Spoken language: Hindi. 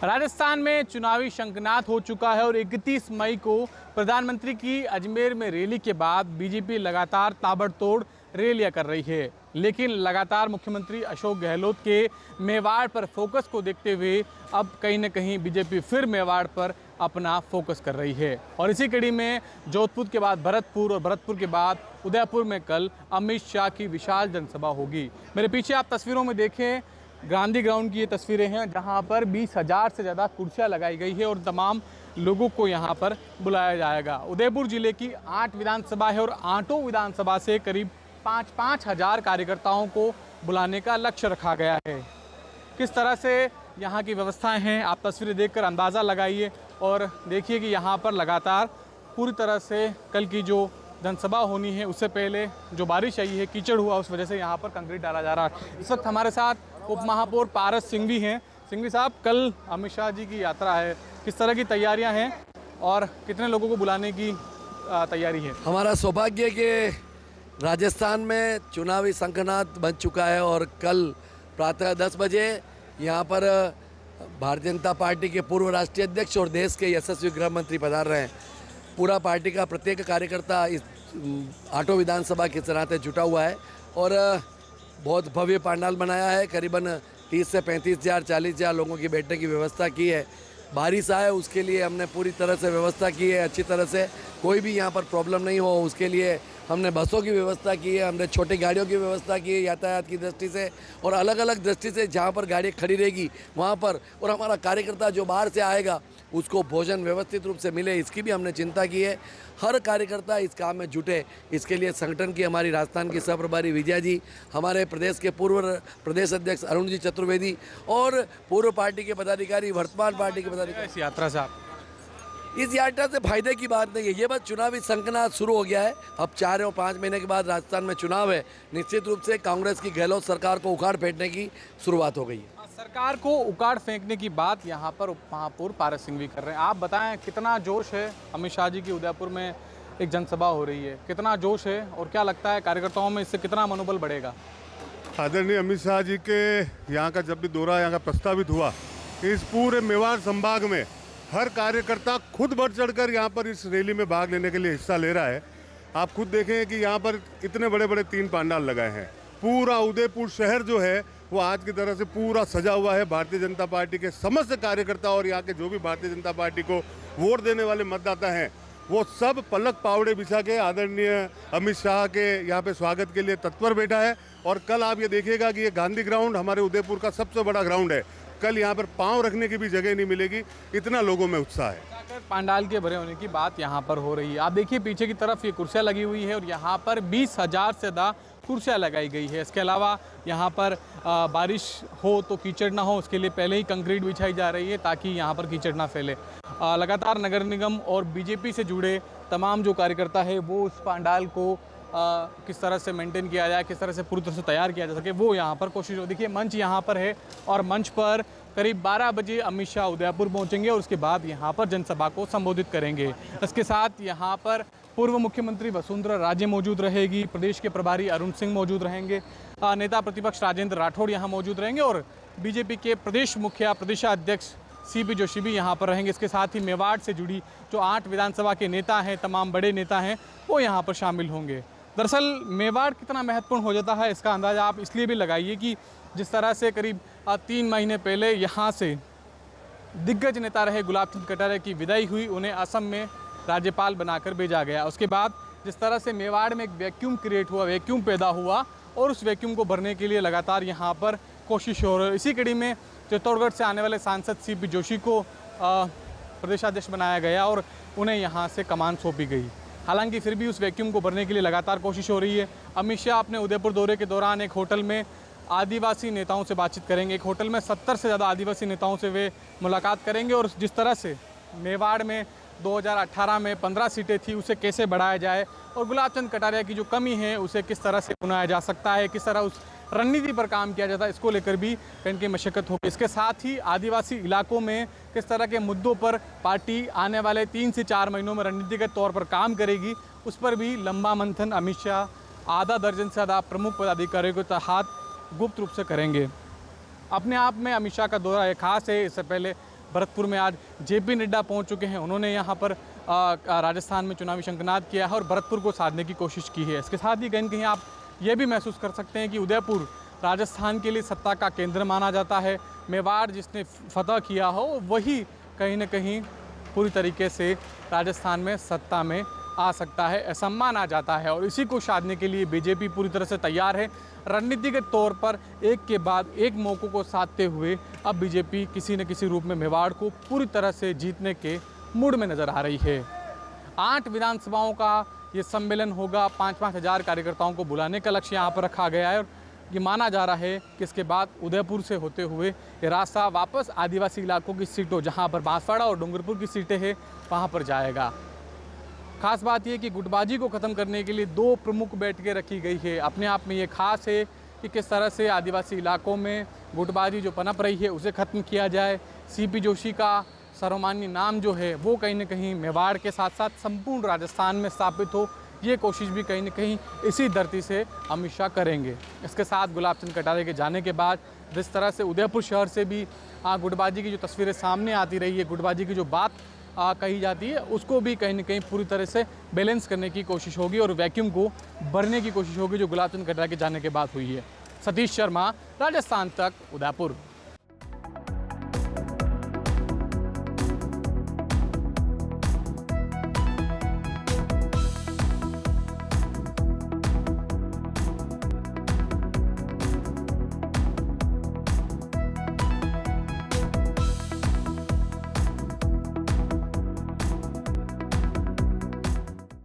राजस्थान में चुनावी शंखनाद हो चुका है और 31 मई को प्रधानमंत्री की अजमेर में रैली के बाद बीजेपी लगातार ताबड़तोड़ रैलियां कर रही है। लेकिन लगातार मुख्यमंत्री अशोक गहलोत के मेवाड़ पर फोकस को देखते हुए अब कहीं न कहीं बीजेपी फिर मेवाड़ पर अपना फोकस कर रही है। और इसी कड़ी में जोधपुर के बाद भरतपुर और भरतपुर के बाद उदयपुर में कल अमित शाह की विशाल जनसभा होगी। मेरे पीछे आप तस्वीरों में देखें, गांधी ग्राउंड की ये तस्वीरें हैं जहां पर 20,000 से ज़्यादा कुर्सियां लगाई गई है और तमाम लोगों को यहां पर बुलाया जाएगा। उदयपुर जिले की 8 विधानसभा है और 8 विधानसभा से करीब 5-5 हज़ार कार्यकर्ताओं को बुलाने का लक्ष्य रखा गया है। किस तरह से यहाँ की व्यवस्थाएं हैं आप तस्वीरें देखकर अंदाज़ा लगाइए और देखिए कि यहाँ पर लगातार पूरी तरह से कल की जो जनसभा होनी है उससे पहले जो बारिश आई है, कीचड़ हुआ, उस वजह से यहाँ पर कंक्रीट डाला जा रहा है। इस वक्त हमारे साथ उप महापौर पारस सिंघवी हैं। सिंघवी साहब, कल अमित शाह जी की यात्रा है, किस तरह की तैयारियां हैं और कितने लोगों को बुलाने की तैयारी है? हमारा सौभाग्य है कि राजस्थान में चुनावी शंखनाद बन चुका है और कल प्रातः 10 बजे यहाँ पर भारतीय जनता पार्टी के पूर्व राष्ट्रीय अध्यक्ष और देश के यशस्वी गृह मंत्री पधार रहे हैं। पूरा पार्टी का प्रत्येक कार्यकर्ता इस 8 विधानसभा के चुनाव जुटा हुआ है और बहुत भव्य पंडाल बनाया है। करीबन 30 से 35,000 40,000 लोगों की बैठने की व्यवस्था की है। बारिश आए उसके लिए हमने पूरी तरह से व्यवस्था की है, अच्छी तरह से कोई भी यहाँ पर प्रॉब्लम नहीं हो उसके लिए हमने बसों की व्यवस्था की है, हमने छोटी गाड़ियों की व्यवस्था की है यातायात की दृष्टि से और अलग अलग दृष्टि से जहाँ पर गाड़ी खड़ी रहेगी वहाँ पर, और हमारा कार्यकर्ता जो बाहर से आएगा उसको भोजन व्यवस्थित रूप से मिले इसकी भी हमने चिंता की है। हर कार्यकर्ता इस काम में जुटे, इसके लिए संगठन की हमारी राजस्थान की सहप्रभारी विजया जी, हमारे प्रदेश के पूर्व प्रदेश अध्यक्ष अरुण जी चतुर्वेदी और पूर्व पार्टी के पदाधिकारी, वर्तमान पार्टी के पदाधिकारी। इस यात्रा से इस यात्रा से फायदे की बात नहीं है, ये बस चुनावी शंखनाद शुरू हो गया है। अब 4 और 5 महीने के बाद राजस्थान में चुनाव है, निश्चित रूप से कांग्रेस की गहलोत सरकार को उखाड़ फेंकने की शुरुआत हो गई है। सरकार को उखाड़ फेंकने की बात यहाँ पर उप महापौर पारस सिंघवी कर रहे हैं। आप बताएं, कितना जोश है? अमित शाह जी की उदयपुर में एक जनसभा हो रही है, कितना जोश है और क्या लगता है कार्यकर्ताओं में इससे कितना मनोबल बढ़ेगा? आदरणीय अमित शाह जी के यहाँ का जब भी दौरा यहाँ का प्रस्तावित हुआ, इस पूरे मेवाड़ संभाग में हर कार्यकर्ता खुद बढ़ चढ़कर यहाँ पर इस रैली में भाग लेने के लिए हिस्सा ले रहा है। आप खुद देखें कि यहाँ पर इतने बड़े बड़े 3 पंडाल लगाए हैं। पूरा उदयपुर शहर जो है वो आज की तरह से पूरा सजा हुआ है। भारतीय जनता पार्टी के समस्त कार्यकर्ता और यहाँ के जो भी भारतीय जनता पार्टी को वोट देने वाले मतदाता हैं वो सब पलक पावड़े बिछा के आदरणीय अमित शाह के यहाँ पे स्वागत के लिए तत्पर बैठा है। और कल आप ये देखिएगा कि ये गांधी ग्राउंड हमारे उदयपुर का सबसे बड़ा ग्राउंड है। कल यहाँ पर पाँव रखने की भी जगह नहीं मिलेगी, इतना लोगों में उत्साह है। पंडाल के भरे होने की बात यहाँ पर हो रही है। आप देखिए पीछे की तरफ ये कुर्सियाँ लगी हुई है और यहाँ पर 20,000 से ज़्यादा कुर्सियाँ लगाई गई है। इसके अलावा यहाँ पर बारिश हो तो कीचड़ ना हो उसके लिए पहले ही कंक्रीट बिछाई जा रही है ताकि यहाँ पर कीचड़ ना फैले। लगातार नगर निगम और बीजेपी से जुड़े तमाम जो कार्यकर्ता है वो उस पंडाल को किस तरह से मेंटेन किया जाए, किस तरह से पूरी तरह से तैयार किया जा सके, वो यहाँ पर कोशिश हो। देखिए मंच यहाँ पर है और मंच पर करीब 12 बजे अमित शाह उदयपुर पहुँचेंगे और उसके बाद यहाँ पर जनसभा को संबोधित करेंगे। इसके साथ यहाँ पर पूर्व मुख्यमंत्री वसुंधरा राजे मौजूद रहेगी, प्रदेश के प्रभारी अरुण सिंह मौजूद रहेंगे, नेता प्रतिपक्ष राजेंद्र राठौड़ यहाँ मौजूद रहेंगे और बीजेपी के प्रदेश मुखिया प्रदेशाध्यक्ष CP जोशी भी यहाँ पर रहेंगे। इसके साथ ही मेवाड़ से जुड़ी जो 8 विधानसभा के नेता हैं, तमाम बड़े नेता हैं, वो यहाँ पर शामिल होंगे। दरअसल मेवाड़ कितना महत्वपूर्ण हो जाता है इसका अंदाज़ा आप इसलिए भी लगाइए कि जिस तरह से करीब 3 महीने पहले यहाँ से दिग्गज नेता रहे गुलाब चंद कटारिया की विदाई हुई, उन्हें असम में राज्यपाल बनाकर भेजा गया। उसके बाद जिस तरह से मेवाड़ में एक वैक्यूम क्रिएट हुआ, वैक्यूम पैदा हुआ और उस वैक्यूम को भरने के लिए लगातार यहाँ पर कोशिश हो रही है। इसी कड़ी में चित्तौड़गढ़ से आने वाले सांसद CP जोशी को प्रदेशाध्यक्ष बनाया गया और उन्हें यहाँ से कमान सौंपी गई। हालांकि फिर भी उस वैक्यूम को भरने के लिए लगातार कोशिश हो रही है। अमित शाह अपने उदयपुर दौरे के दौरान एक होटल में आदिवासी नेताओं से बातचीत करेंगे। एक होटल में 70 से ज़्यादा आदिवासी नेताओं से वे मुलाकात करेंगे और जिस तरह से मेवाड़ में 2018 में 15 सीटें थी उसे कैसे बढ़ाया जाए और गुलाब चंद कटारिया की जो कमी है उसे किस तरह से बनाया जा सकता है, किस तरह उस रणनीति पर काम किया जाता है, इसको लेकर भी कहीं की मशक्कत होगी। इसके साथ ही आदिवासी इलाकों में किस तरह के मुद्दों पर पार्टी आने वाले 3 से 4 महीनों में रणनीतिगत तौर पर काम करेगी, उस पर भी लंबा मंथन अमित शाह आधा दर्जन से ज़्यादा प्रमुख पदाधिकारियों के तहत गुप्त रूप से करेंगे। अपने आप में अमित शाह का दौरा एक खास है। इससे पहले भरतपुर में आज जेपी नड्डा पहुंच चुके हैं। उन्होंने यहां पर राजस्थान में चुनावी शंखनाद किया है और भरतपुर को साधने की कोशिश की है। इसके साथ ही कहीं न कहीं आप ये भी महसूस कर सकते हैं कि उदयपुर राजस्थान के लिए सत्ता का केंद्र माना जाता है। मेवाड़ जिसने फतह किया हो वही कहीं न कहीं पूरी तरीके से राजस्थान में सत्ता में आ सकता है, ऐसा माना जाता है। और इसी को साधने के लिए बीजेपी पूरी तरह से तैयार है। रणनीतिगत तौर पर एक के बाद एक मौक़ों को साधते हुए अब बीजेपी किसी न किसी रूप में मेवाड़ को पूरी तरह से जीतने के मूड में नज़र आ रही है। 8 विधानसभाओं का ये सम्मेलन होगा। 5-5 हज़ार कार्यकर्ताओं को बुलाने का लक्ष्य यहाँ पर रखा गया है और ये माना जा रहा है कि इसके बाद उदयपुर से होते हुए ये रास्ता वापस आदिवासी इलाकों की सीटों, जहाँ पर बांसवाड़ा और डूंगरपुर की सीटें हैं, वहाँ पर जाएगा। खास बात यह कि गुटबाजी को ख़त्म करने के लिए 2 प्रमुख बैठकें रखी गई है। अपने आप में ये खास है कि किस तरह से आदिवासी इलाकों में गुटबाजी जो पनप रही है उसे ख़त्म किया जाए। सीपी जोशी का सर्वमान्य नाम जो है वो कहीं न कहीं मेवाड़ के साथ साथ संपूर्ण राजस्थान में स्थापित हो, ये कोशिश भी कहीं न कहीं इसी धरती से अमित शाह करेंगे। इसके साथ गुलाब चंद कटारिया के जाने के बाद जिस तरह से उदयपुर शहर से भी गुटबाजी की जो तस्वीरें सामने आती रही है, गुटबाजी की जो बात कही जाती है, उसको भी कहीं न कहीं पूरी तरह से बैलेंस करने की कोशिश होगी और वैक्यूम को भरने की कोशिश होगी जो गुलाब चंद कटारिया के जाने के बाद हुई है। सतीश शर्मा, राजस्थान तक, उदयपुर।